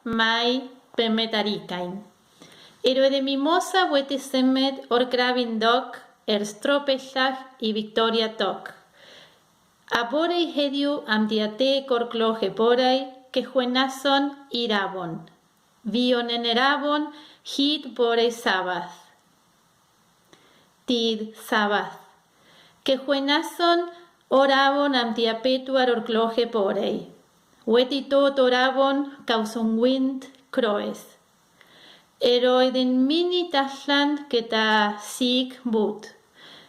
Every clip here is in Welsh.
mai pemetaricain. Ero de mimosa weti semet or gravin doc, stropellach I Victoria toc. Aborei hediu am diate corcloge borei, que juenason irabon. Vion enerabon, hit borei sabath. Tid sabath. Que juenason orabon am diapetuar orcloge borei. Weti tot orabon causon wind croes. Eroiden mini Dathlwn que ta sig but.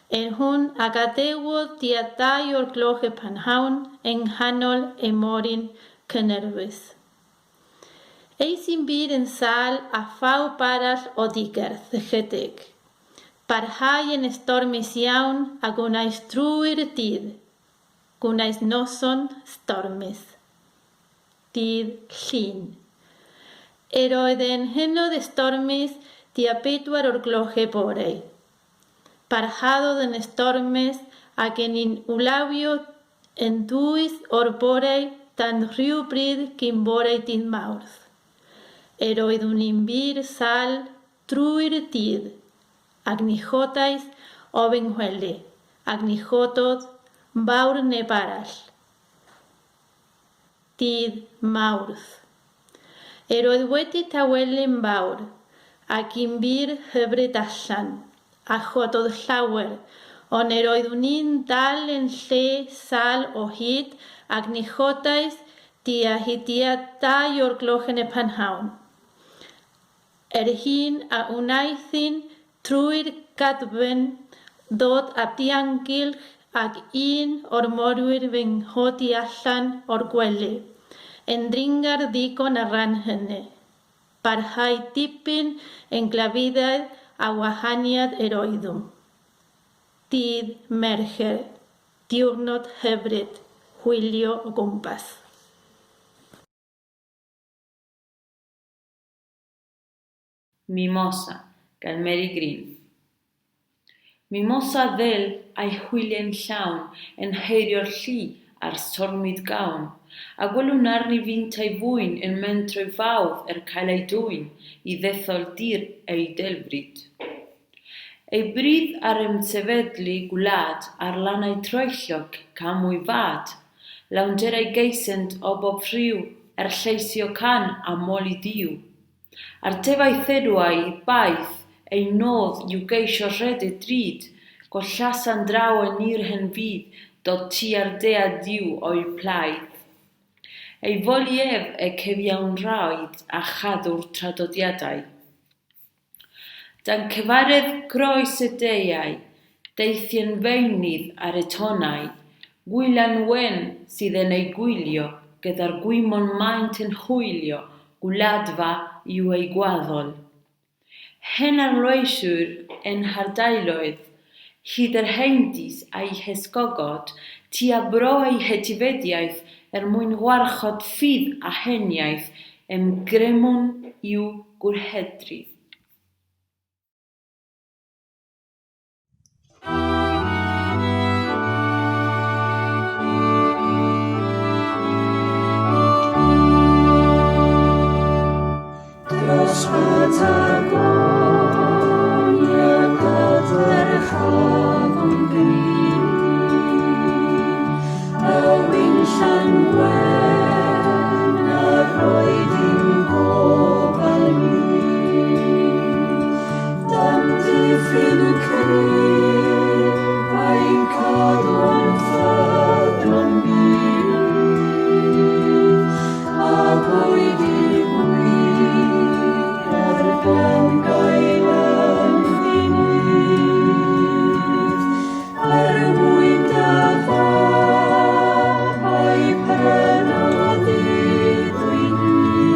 En hun agatewod diatai orcloge panhaun en hanol emorin cynerwys. Eisin bir en sal a fau paras o diger thechedig. Parhai en stormis iawn a gunais truir tid. Gunais noson stormis. Tid llun. Eroeden heno de stormis diapetuar orcloge borei. Parjado de stormes a quien in ulavio enduis orborei tan riubrid quimborei tin maurs. Eroidun imbir sal truir tid. Agnijotais obenhuele. Agnijotod baur neparas. Tid maurs. Eroedweti tawelen baur. Akimbir hebre Dathlwn. A jotod llawer, on eroedunin dal en lle sal o hyd ac ni chotais dia hidia dau o'r glochen y panhawn. Hyn a wnaethin trwy'r gadfen ddod a diangylch ac un o'r morwyr fy nghodi allan o'r gwely, en dringar ddigon a ran hynny. Barhau dipyn en glafidau a wahaniad eroeddwm. Dydd Mercher, diwrnod hyfryd, hwylio o gwmpas. Mimosa, gan Mary Green. Mimosa ddel a'i hwylien llawn yn heirio'r llu ar stormyd gawn, a gwelwn arni fynt ei fwyn yn mentroi fawdd cael ei dwyn I ddethol dir ei delfryd. Ei brydd ar ymsefydlu gwlad ar lannau troellog camwy fad, lawnderau geisent o bob rhyw lleisio can a moli diw. Ar tefau therwau I baith ei nodd yw geisio rhedeg dryd, gollasan draw yn i'r hen fydd dod tua'r dea diw o'i plaidd. Ei folief cefiawn raid a chadw'r tradodiadau. Dan cyfaredd groes y deiau, deithio'n feinydd ar y tonau, gwylan wen sydd yn ei gwylio, gyda'r gwymon maint yn hwylio, gwladfa yw ei gwaddol. Hen arloeswr yn hardailoedd, hyd yr heindis a'i hesgogod, tua bro ei hetifediaeth mwyn warchod ffydd a heniaeth gremwn yw gwrhedri. Dros Patagonia gyda'r chafon grin, y wynllan wen a roedd yn gofal mi. Dan difryn cryf a'i cadw'n ffyddon byw, a bwyd I wir ar glan gael yn ddinydd, ar mwyn dafa a'i prenodd I ddwyni,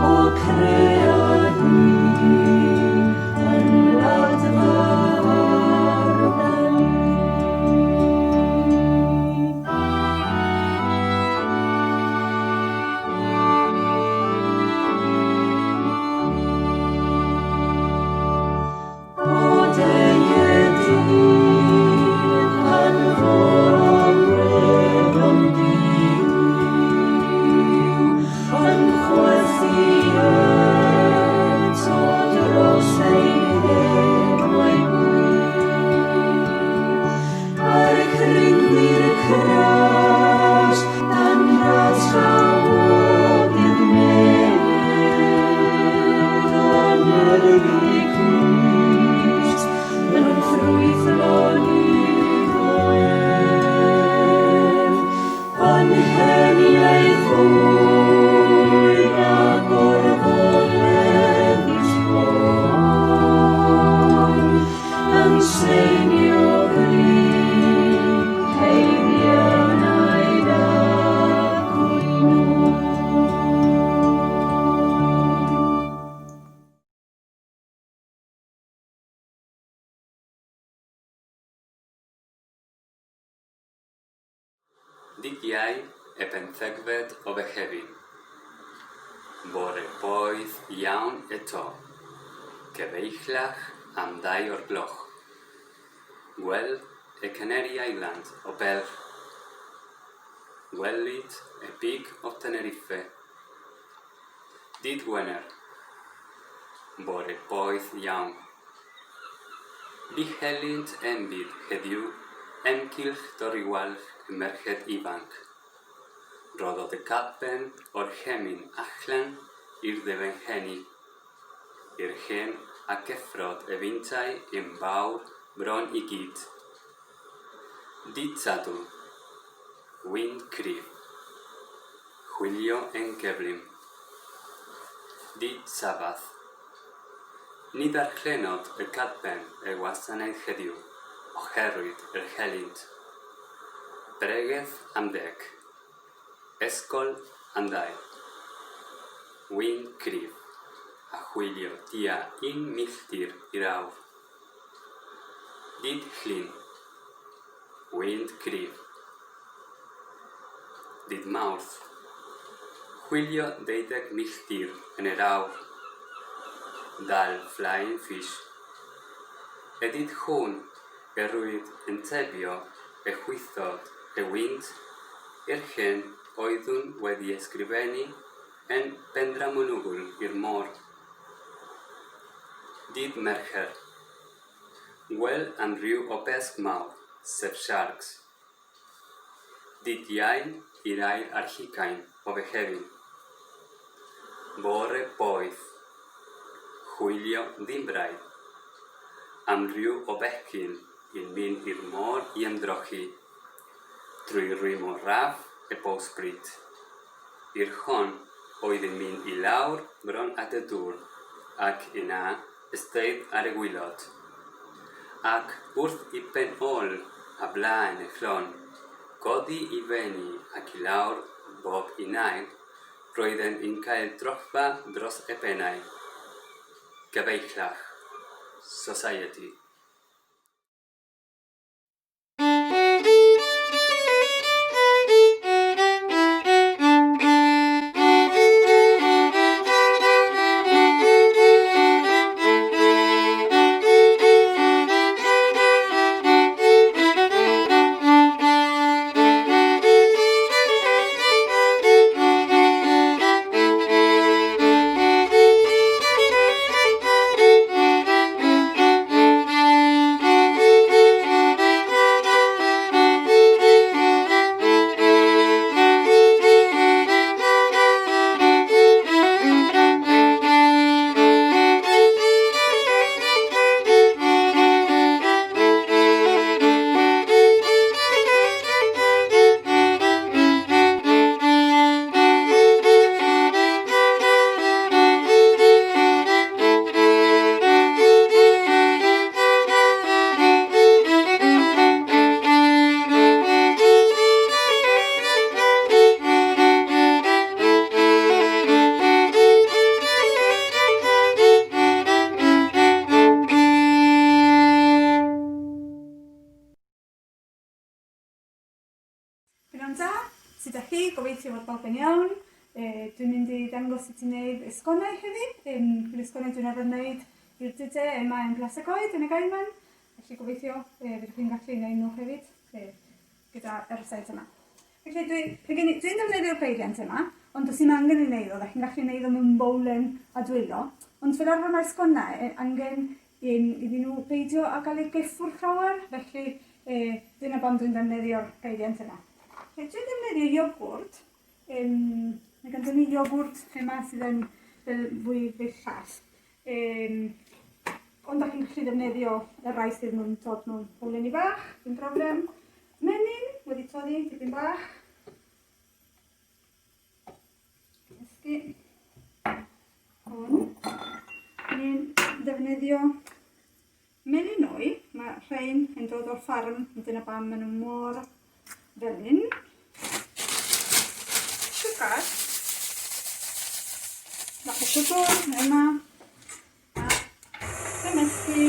o crea hi yn wladfa arbennig. Digiau e penthegfed o Fehefin. Bore boeth iawn eto, cyfeillach am 2 o'r gloch. Gwyl y Cymru-Ariannin o Belch. Gwelid y big o Tenerife. Dydd Gwener. Bore boeth iawn. Dichelynt embyd heddiw emgylch dorywalch y merched ifanc. Roddodd y cadben o'r chemin allan i'r ddefenhenni, i'r hen a geffrod y fyntau yn fawr bron i gyd. Dydd Sadwrn, wynd cryf, chwilio yn gyflym. Dydd Sabath, nid archenod y cadben y wasanaeth heddiw, oherwydd yr helynt. Bregeth am 10, esgol am 2, wynd cryf, a chwilio tua 1 milltir i'r awr. Dydd Llun, wynd cryf. Dydd Mawrth, chwilio 12 milltir yn yr awr. Dal flying fish. Y dydd Chwn, gyrwyd yn tebio y chwythod y wynd i'r chen oeddwn wedi ysgrifennu yn Bendramanwgl i'r môr. Dydd Mercher. Gwyl am ryw o besg mawr, sef sharks. Dydd Iau i'r air archicain o Fehefin. Bore boeth. Chwilio ddimbrau. Am ryw o becyn yn mynd i'r môr i ymdrochi. Drwy rwymo raff y bowsbrit. I'r hon oedd yn mynd i lawr bron at y dŵr ac yna ystedd ar y gwylod. Ac wrth i pen ôl a blaen y chlon, godi i fenni ac i lawr bob un ail, roedden yn cael drochfa dros y pennau. Gyfeillach, Society. Pnawn da, sut ydych chi? Gobeithio fod bawb yn iawn. Dwi'n mynd i ddangos i ti wneud esgonau hefyd. Yr esgonau dwi'n arfer wneud i'r dydau yma yn Glasegoed yn y Gaelman. Felly gobeithio fyddwch chi'n gallu wneud nhw hefyd gyda yr site yma. Felly dwi'n defnyddio'r peiriant yma, ond does i'm angen i wneud o, chi'n gallu wneud o mewn bowlen a dwylo. Ond fel arfer mae'r esgonau angen iddyn nhw beidio a gael eu geffwr llawer, felly dyna bam dwi'n defnyddio'r peiriant yma. Dwi'n defnyddio iogwrt. Mae ganddyn ni iogwrt yma sydd yn fwy bellach. Ond da chi'n gallu defnyddio y rai sydd nhw'n dod mewn bowlen i bach, dim problem. Menyn wedi toddi tipyn bach. Esgu. Hwn. Ni'n defnyddio melinoi. Mae rhain yn dod o'r ffarm, dyna pam maen nhw mor felyn. Siwgr. Bach o siwgr yma. A gymysgu.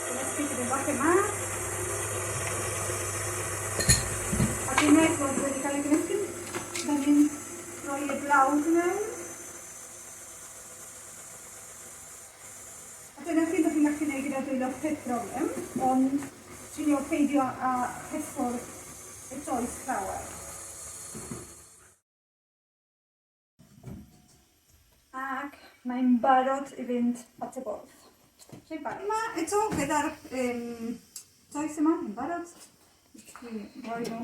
Gymysgu tipyn bach yma. A dwi'n blawd i mewn. A dyna chi ydych chi'n gallu gwneud gyda dwylo petrolem, ond trio peidio a hethol y does llawer. Ac mae'n barod i fynd at y bwrdd. Yma eto gyda'r does yma yn barod. Roi nhw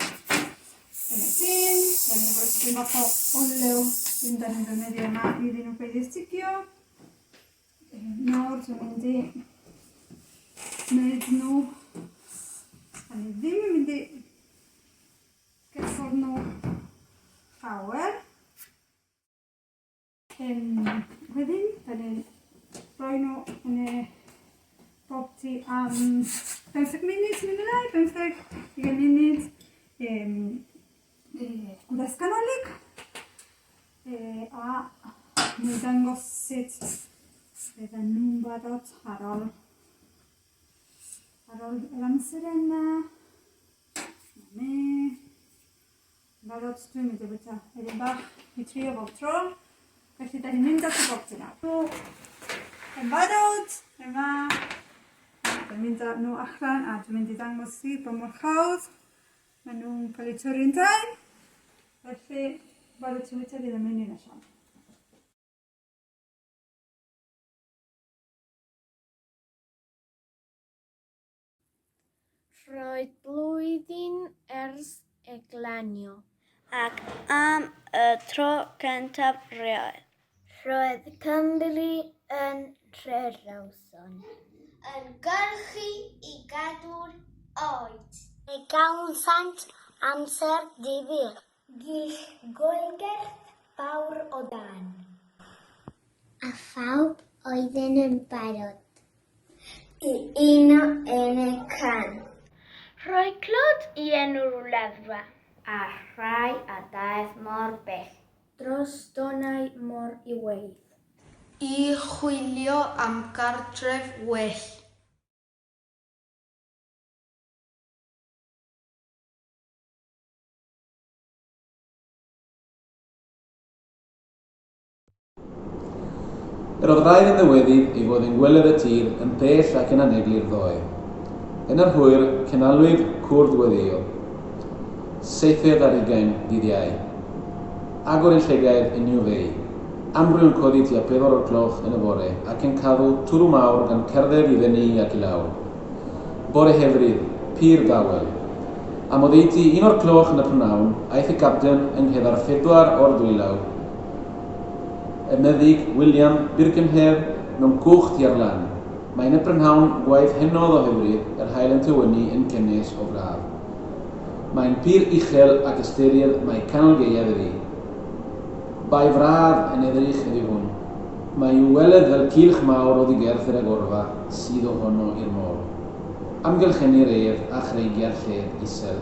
yn y dyn, dan ni'n rhoi dim bach o olew sy'n dan ni'n defnyddio yma iddyn nhw peidio stigio. Nawr dwi'n mynd i wneud nhw, a ni ddim yn mynd i gyffwrdd nhw llawer. Wedyn, da ni'n rhoi nhw yn y bobti am 15 munud yn ymwneud, 15 munud gwres ganolig. A ni dangos sut fydden nhw'n barod ar ôl yr amser yna. Barod dwi'n mynd i bwyta edrych bach i trio bob tro. Felly da ni'n mynd at y bobti nawr. Yn barod, yma. Dwi'n mynd â nhw allan a dwi'n mynd i ddangos i bod mor hawdd. Maen nhw'n cael eu torri'n dain. Felly, barod ti'n wyta fydd am munud allan. Roedd blwyddyn ers y glanio. Ac am y tro cyntaf roedd Cymru yn Rherawson. yn gyrchu i gadw'r oed. Ei gawnsant amser difyr. Gwyllgoelgell fawr o dan. A phawb oedden yn barod i uno yn y can. Roedd clod i enw'r wladdfa. A rhai a daeth mor bell. Dros donau mor iweidd. I chwilio am gartref well. Yr oedd rhaid yn ddiweddydd i fod yn gwelydd y tir yn bell ac yn anegli'r ddoe. Yn yr hwyr, cynalwyd cwrdd weddiol. Seithfed ar 20 dydd Iau. Agor yn llegaidd unrhyw fei. Amryw'n codi tua 4 o'r cloch yn y bore ac yn cadw twrw mawr gan cerdded i ddenu ac i lawr. Bore hefrydd, pur dawel. Am oedd eiti 1 o'r cloch yn y prynawn, aeth y gapten yng ngheddar 4 o'r dwylaw. Y meddyg William Birkenhead mewn cwch tua'r lan. Mae'n y prynhawn gwaith henodd o hyfryd yr hael yn tywynnu yn cynnes o fraf. Mae'n pur uchel ac ystyried mae canolgeuedd iddi. Bai frad yn edrych ydi hwn. Mae'n weled fel cilch mawr o ddigerth yr agorfa sydd ohono i'r môr. Amgylchenir ef a chreigiau'r lled isel.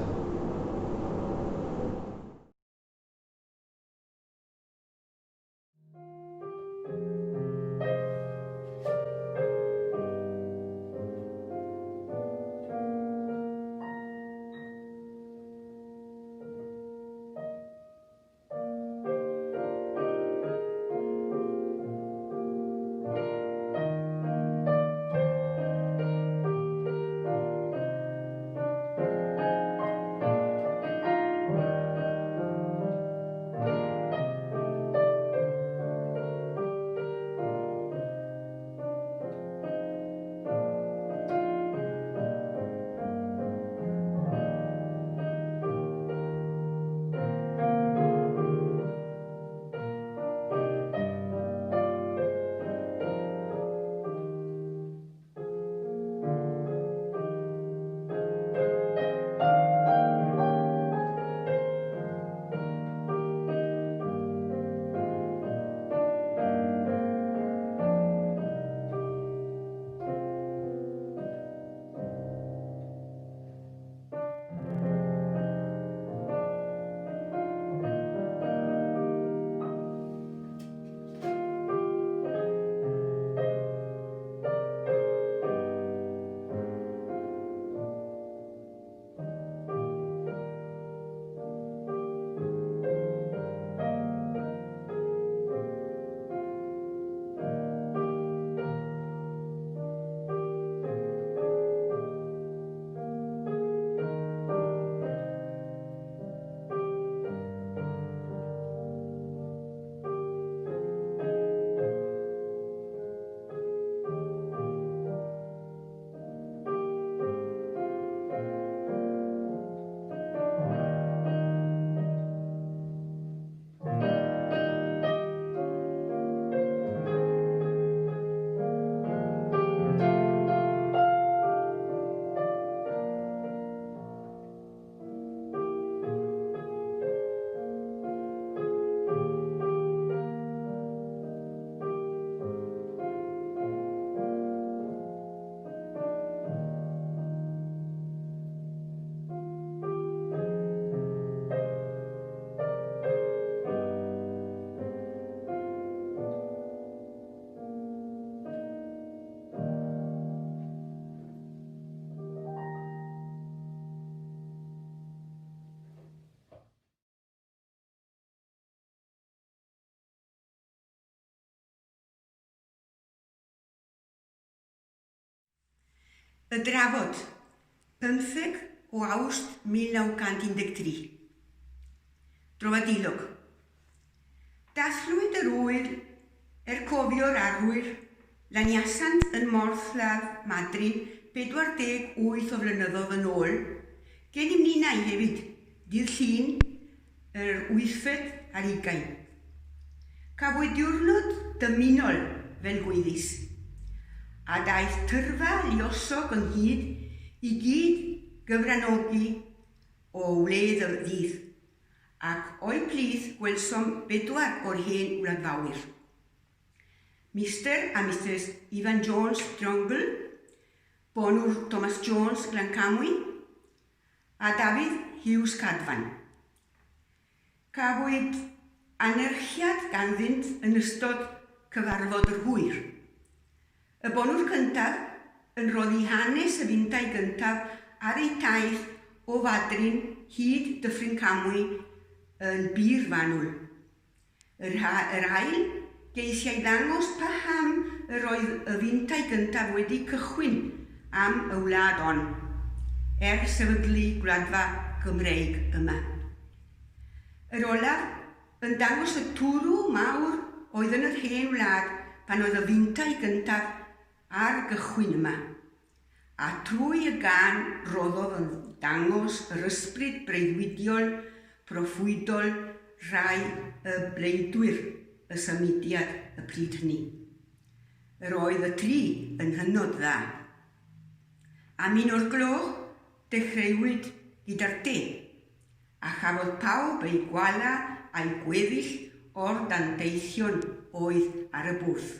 Y drafod, 15 o Awst 1913. Drofadilog. Dathlwyd yr ŵyl cofio'r arwyr laniasant yn Morthladd Madrin 48 o flynyddoedd yn ôl, gen i mninau hefyd, dydd Llun, yr 8 ar 20. Cafwyd diwrnod dymunol fel gwyddus, a daeth tyrfa luosog yn hyd i gyd gyfranogi o wledd y ddydd, ac o'i plith gwelsom 4 o'r hen wladfawyr. Mr. a Mrs. Ivan Jones Drongle, Bonwr Thomas Jones Glancamwy, a David Hughes Cadfan. Cafwyd anerchiad ganddynt yn ystod cyfarfod yr hwyr. Y bonwr cyntaf yn roddi hanes y fyntau gyntaf ar ei taith o Fadrin hyd Dyffryn Camwy yn Bir Fanwl. Yr ail geisiau ddangos paham yr oedd y fyntau gyntaf wedi cychwyn am y wlad on, sefydlu gwladfa Gymreig yma. Yr olaf yn dangos y twrw mawr oedd yn yr hen wlad pan oedd y fyntau gyntaf ar gychwyn yma, a trwy y gan roddodd yn dangos yr ysbryd breuddwydiol, proffwydol rhai y bleidwyr y symudiad y pryd hynny. Yr oedd y tri yn hynod dda. Am 1 o'r gloch dechreuwyd gyda'r de, a chafodd pawb ei gwala a'i gweddill o'r dandeithion oedd ar y bwrdd.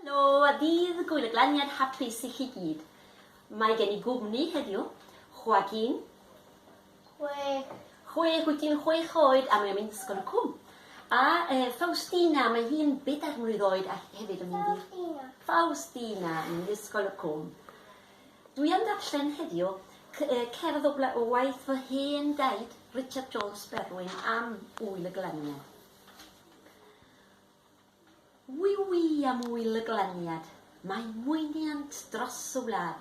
Helo, a dydd Gwyl y Glaniad hapus i chi gyd. Mae gen i gwmni heddiw, Chwagin. Chwech wyt ti'n 6 oed a mae'n mynd ysgol y cwm. A Faustina, mae hi'n 4 mlwydd oed a hefyd yn mynd i... Faustina yn mynd ysgol y cwm. Dwi am darllen heddiw cerdd o waith fy hen daid Richard Jones Berwyn am Ŵyl y Glaniad. Wi am Ŵyl y Glaniad, mae mwyniant dros y wlad.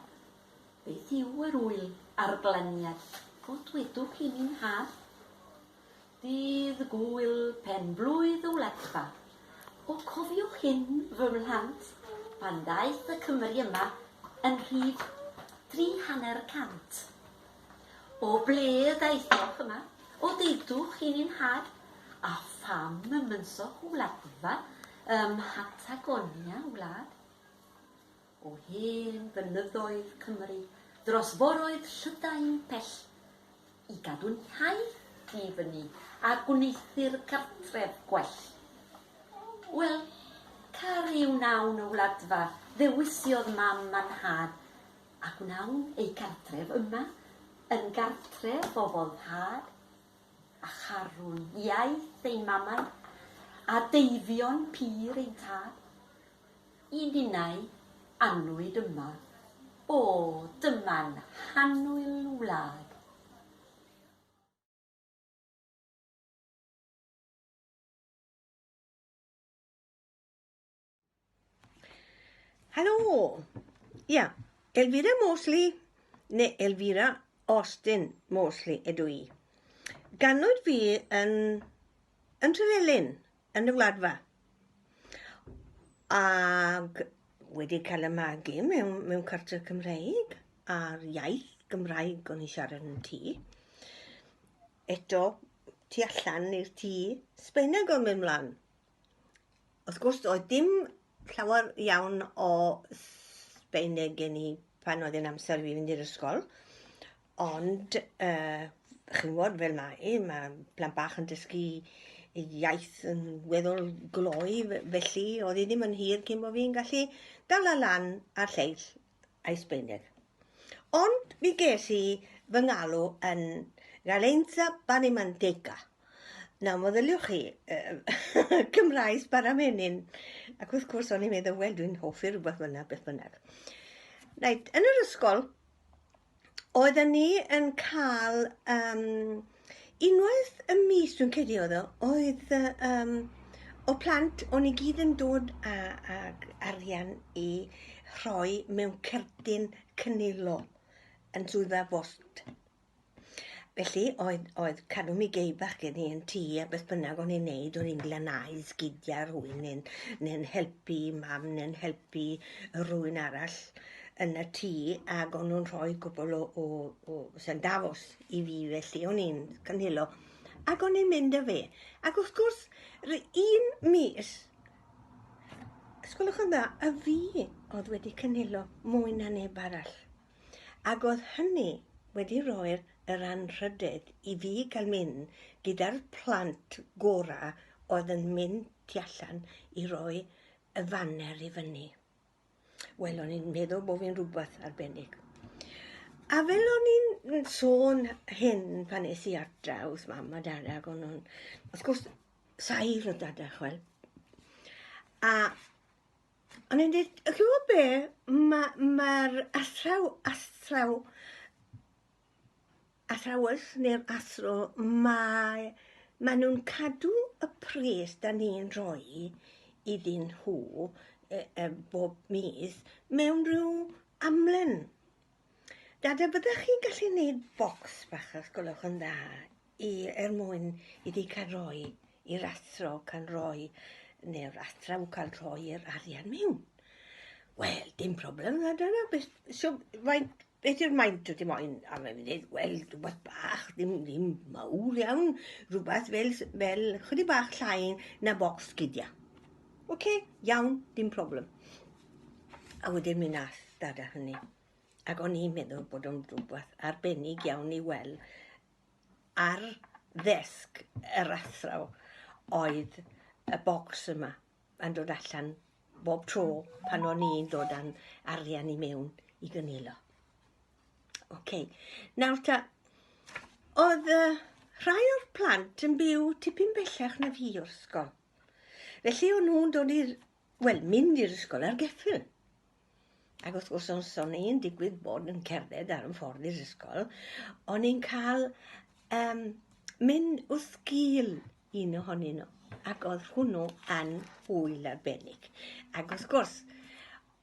Beth yw yr ŵyl a'r glaniad, o dwedwch i mi'n had? Dydd gwyl pen blwydd o wladfa, o cofiwch hyn fy mhlant, pan daeth y Cymru yma yn rhif 300. O ble daethoch yma, o deudwch i ni'n had, a pham y mynsoch o wladfa, Hatagonia wlad, o hen fynyddoedd Cymru, dros foroedd Llydain pell, i gadw'n haith i fyny a gwneithu'r cartref gwell. Wel, car i'w nawn y wladfa ddewisiodd mam a'n had, a gwnawn ei cartref yma yn gartref o foddhad, a charwn iaith ein mamau, a deifio'n pyr ein tad. I ninnau annwyd yma, o dyma'n hanwyl wlad. Helo! Ia, Elvira Mosley, neu Elvira Austin Mosley ydw i. Ganwyd fi yn Trefelyn, yn y wladfa. Ac wedi cael y magu mewn cartref Cymreig a'r iaith Gymraeg o'n i siarad yn tŷ. Eto, tu allan i'r tŷ, Sbaeneg o'n mynd mlaen. Wrth gwrs, oedd dim llawer iawn o Sbaeneg gen i pan oedd yn amser fi fynd i'r ysgol. Ond, chi'n gwybod fel mae plant bach yn dysgu iaith yn weddol gloi, felly oedd hi ddim yn hir cyn bod fi'n gallu dal lan ar lleill a'i Sbaeneg. Ond mi ges i fy ngalw yn Galenza Banimantega. Nawr, meddyliwch chi, Cymraes baramenin. Ac wrth gwrs, o'n i'n meddwl, wel, dwi'n hoffi rhywbeth fyna, beth bynnag. Reit, yn yr ysgol, oedden ni yn cael unwaith y mis, dwi'n cedi oedd o plant, o'n i gyd yn dod ag arian i rhoi mewn cerdyn cynilo yn swyddfa bost. Felly, oedd cadw mi gei bach gen i yn tŷ a beth bynnag o'n i'n neud, o'n i'n glanhau sgidiau rhywun, neu'n helpu mam, neu'n helpu rhywun arall yn y tŷ, ac o'n nhw'n rhoi gwbl o sendafos i fi, felly o'n i'n cynhilo. Ac o'n i'n mynd â fe. Ac wrth gwrs, un mis, ysgolwch yn dda, y fi oedd wedi cynhilo mwy na neb arall. Ac oedd hynny wedi rhoi'r anrhydedd i fi gael mynd gyda'r plant gorau oedd yn mynd tu allan i roi y faner i fyny. Wel, o'n i'n meddwl bod fi'n rhywbeth arbennig. A fel o'n i'n sôn hyn pan es i adra wrth mam a dada, ac o'n nhw'n, wrth gwrs, sair o dada, chwel. A o'n i'n dweud, ych chi'n gwybod be, mae'r athrawes neu'r athro, mae nhw'n cadw y pres da ni'n rhoi iddyn nhw bob mis mewn rhyw amlen. Dada, byddech chi'n gallu gwneud bocs bach, os gwelwch yn dda, mwyn iddi cael rhoi i'r athro cael rhoi, neu'r athraw cael rhoi i'r arian mewn. Wel, dim problem, dada, beth yw'r maint o dim ond? A mae'n dweud, wel, rhywbeth bach, ddim mawr iawn, rhywbeth fel chydig bach llain na bocs sgidiau. Oce, iawn, dim problem. A wedyn mi nath dada hynny. Ac o'n i'n meddwl bod o'n rhywbeth arbennig iawn i weld ar ddesg yr athraw oedd y bocs yma yn dod allan bob tro pan o'n i'n dod â'n arian i mewn i gynilo. Nawr ta, oedd rhai o'r plant yn byw tipyn bellach na fi o'r ysgol. Felly o'n nhw'n dod mynd i'r ysgol ar geffyl. Ac wrth gwrs, o'n i'n digwydd bod yn cerdded ar yn ffordd i'r ysgol, o'n i'n cael mynd wrth gil un ohonyn nhw. Ac oedd hwnnw yn hwyl arbennig. Ac wrth gwrs,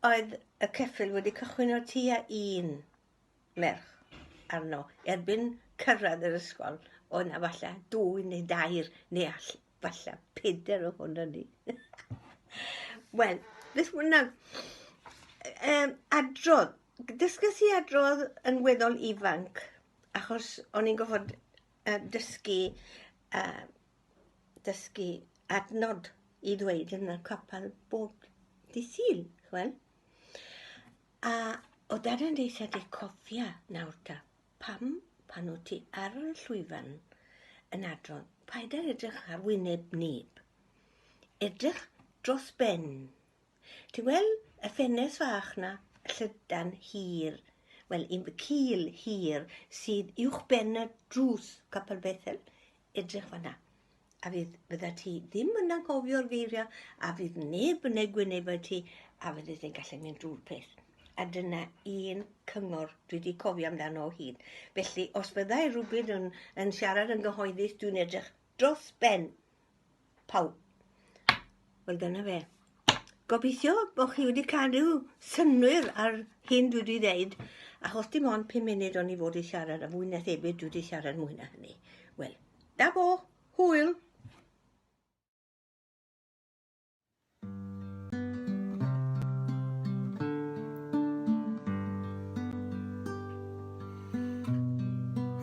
oedd y ceffyl wedi cychwyn o tua un merch arno, erbyn cyrraedd yr ysgol, oedd na falle 2 neu 2 neu falle 4 o hwnna ni. Wel, beth bynnag, adrodd, dysges i adrodd yn weddol ifanc, achos o'n i'n goffod dysgu adnod i ddweud yn y capel bob dydd Sul, chwel. A o dada'n deud di cofia nawr ta, pam pan wyt ti ar y llwyfan yn adrodd, paid â edrych ar wyneb neb. Edrych dros ben. Ti'n gweld y ffenest fach na, y llydan hir, wel, un cil hir sydd uwch ben y drws Capel Bethel, edrych fanna. A fydda ti ddim yn anghofio'r geiriau, a fydd neb yn gwyneb ti, a fydda ti'n gallu mynd drwy'r peth. A dyna un cyngor dwi wedi cofio amdano o hyd. Felly, os byddai rhywbeth yn siarad yn gyhoeddus, dwi'n edrych dros ben pawb. Wel, dyna fe. Gobeithio bod chi wedi cadw synwyr ar hyn dwi wedi dweud, achos dim ond 5 munud o'n i fod i siarad, a fwy na thebyg dwi wedi siarad mwy na hynny. Wel, da bo, hwyl!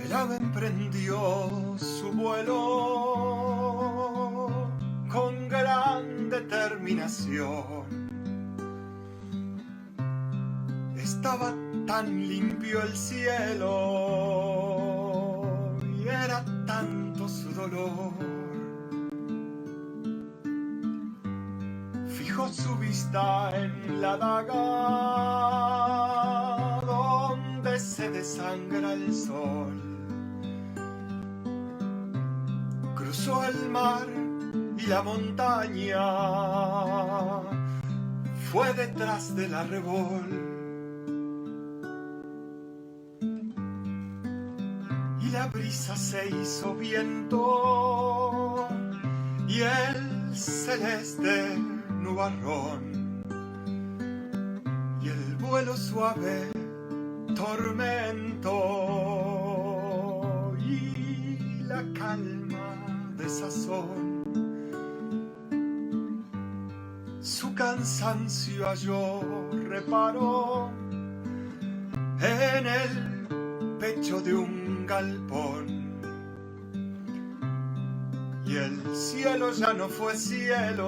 El ave emprendió su vuelo con gran determinación. Estaba tan limpio el cielo y era tanto su dolor. Fijó su vista en la daga donde se desangra el sol. Cruzó el mar y la montaña, fue detrás del arrebol. Y la brisa se hizo viento y el celeste nubarrón. Y el vuelo suave tormento y la calma de sazón. Su cansancio halló reparo en el pecho de un galpón. Y el cielo ya no fue cielo,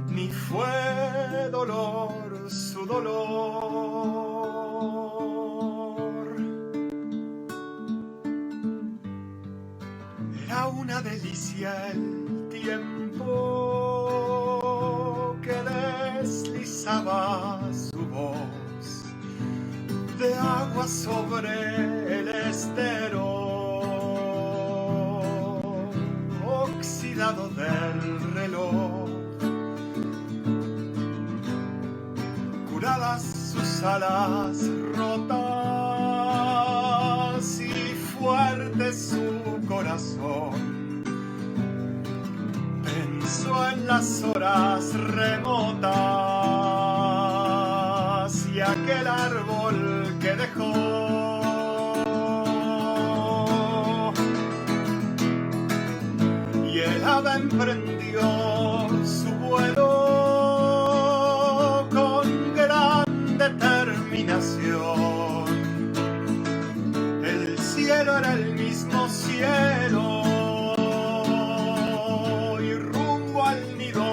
ni fue dolor su dolor. Era una delicia el tiempo que deslizaba su voz de agua sobre el estero oxidado del reloj. Curadas sus alas rotas y fuerte su corazón, pensó en las horas remotas y aquel árbol que dejó. Y el ave emprendió su vuelo con gran determinación. El cielo era el mismo cielo y rumbo al nido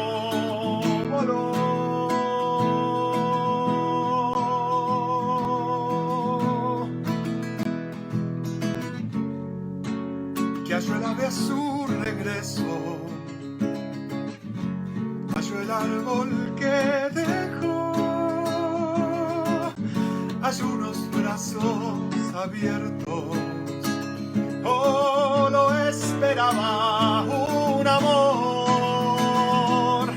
voló. Que halló el ave a su regreso, halló el árbol que dejó, halló unos brazos abiertos. Oh, lo esperaba un amor.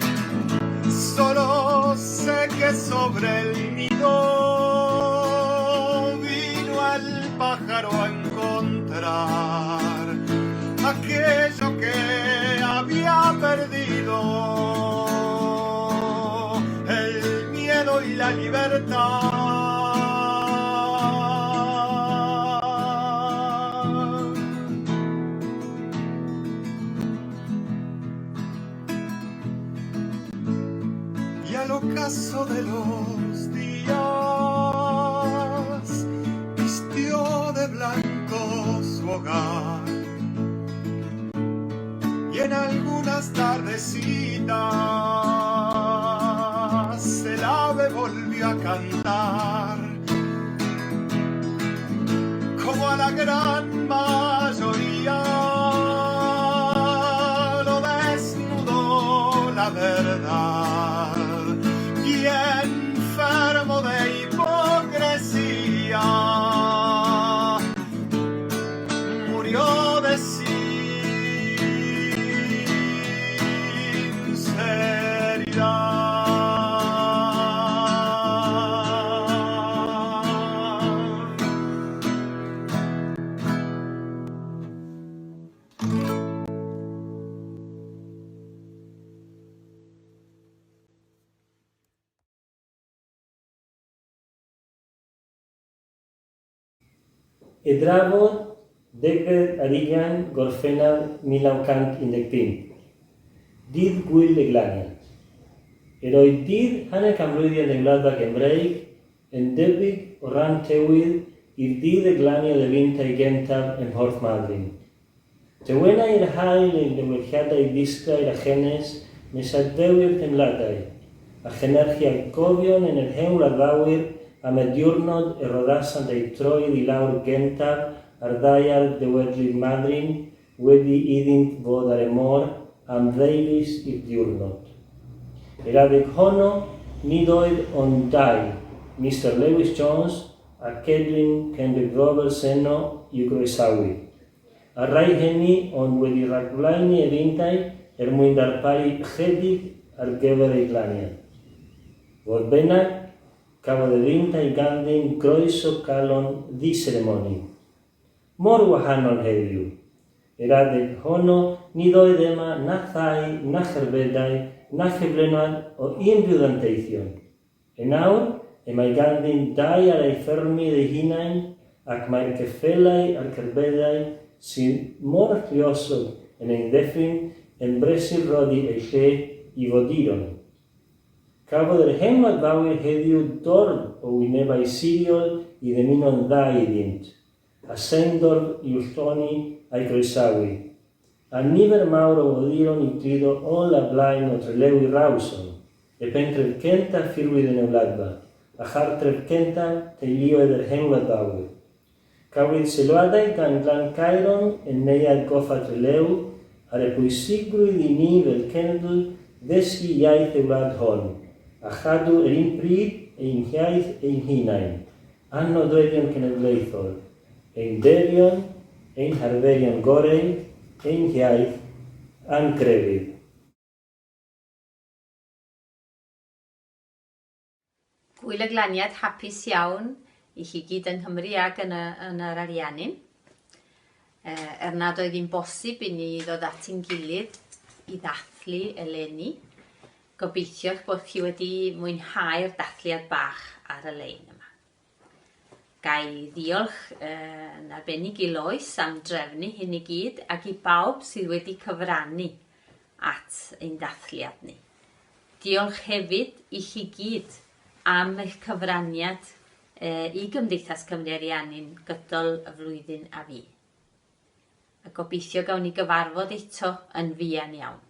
Solo sé que sobre el nido vino al pájaro a encontrar aquello que había perdido, el miedo y la libertad. Y al ocaso de los días vistió de blanco su hogar. Y en algunas tardecitas el ave volvió a cantar la gran mayoría lo desnudó la verdad y enfermo de hipocresía murió de E drafod degfed ar ugain Gorffennaf 1915. Dydd Gwyl y Glaniad. Oedd dydd hanner canmlwyddiad yng Ngwladfa Gymreig yn debyg o ran tywydd i'r dydd y glaniad y fintau gentaf ym Mhorth Madryn. Dywena i'r hael ein dywylliadau ddisgrair a chenes nes adfewyr temladau, a chynerchiau gofion yn yr hewl addawyr am y diwrnod y roddasant ei troedd i lawr gentaf ar ddaiar dywedlu'r Madryn wedi iddynt fod ar y môr am ddeifis i'r diwrnod. Yr adeg honno nid oedd ond dau, Mr Lewis Jones a Cedwyn Cenbridge Seno i'w groesawu. A rai hynny ond wedi rhagflaenu y fyntau mwyn darparu chydig ar gyfer ei glaniad. Fodd bynnag, cafodd y fyntau ganddyn groeso calon ddi-seremoni. Mor wahanol heddiw. Yr adeg honno nid oedd yma na thai, na cherbedau, na chyflenwad o unrhyw ddanteithion. E nawr, mae ganddyn dau ar ei ffermydd ei hunain ac mae'r ceffelau a'r cerbedau sy'n mor lluosog yn ein ddeffyn yn bresur roddi ei lle i fodiron. Cafodd yr hen wadfawyr heddiw dorf o wynebau siriol i ddymuno'n dda iddynt, a seindorf i'w lloni a'i groesawu, a nifer mawr o fodiron i gludo ôl a blaen o Trelewi Rawson, y pentref centa ffurwydd yn y wladfa, a chartref centa teuluoedd yr hen wadfawyr. Cafwyd sylwadau gan Glan Cairon yn neuad goffa Trelew ar y pwysigrwydd i ni fel cenedl ddysgu iaith y wlad hon, a chadw yr un pryd ein hiaith ein hunain, a'n nodweddion cenedlaethol, ein derion, ein harferion gorau, ein hiaith, a'n grefydd. Gwyl y Glaniad hapus iawn i chi gyd yng Nghymru ac yn yr Ariannin. Nad oedd hi'n bosib i ni ddod at ein gilydd i ddathlu eleni. Gobeithio bod chi wedi mwynhau'r dathliad bach ar y lein yma. Gai ddiolch yn arbennig i Lois am drefnu hyn i gyd ac i bawb sydd wedi cyfrannu at ein dathliad ni. Diolch hefyd i chi gyd am eich cyfraniad i Gymdeithas Cymru-Ariannin gydol y flwyddyn a fi. A gobeithio gawn ni gyfarfod eto yn fuan iawn.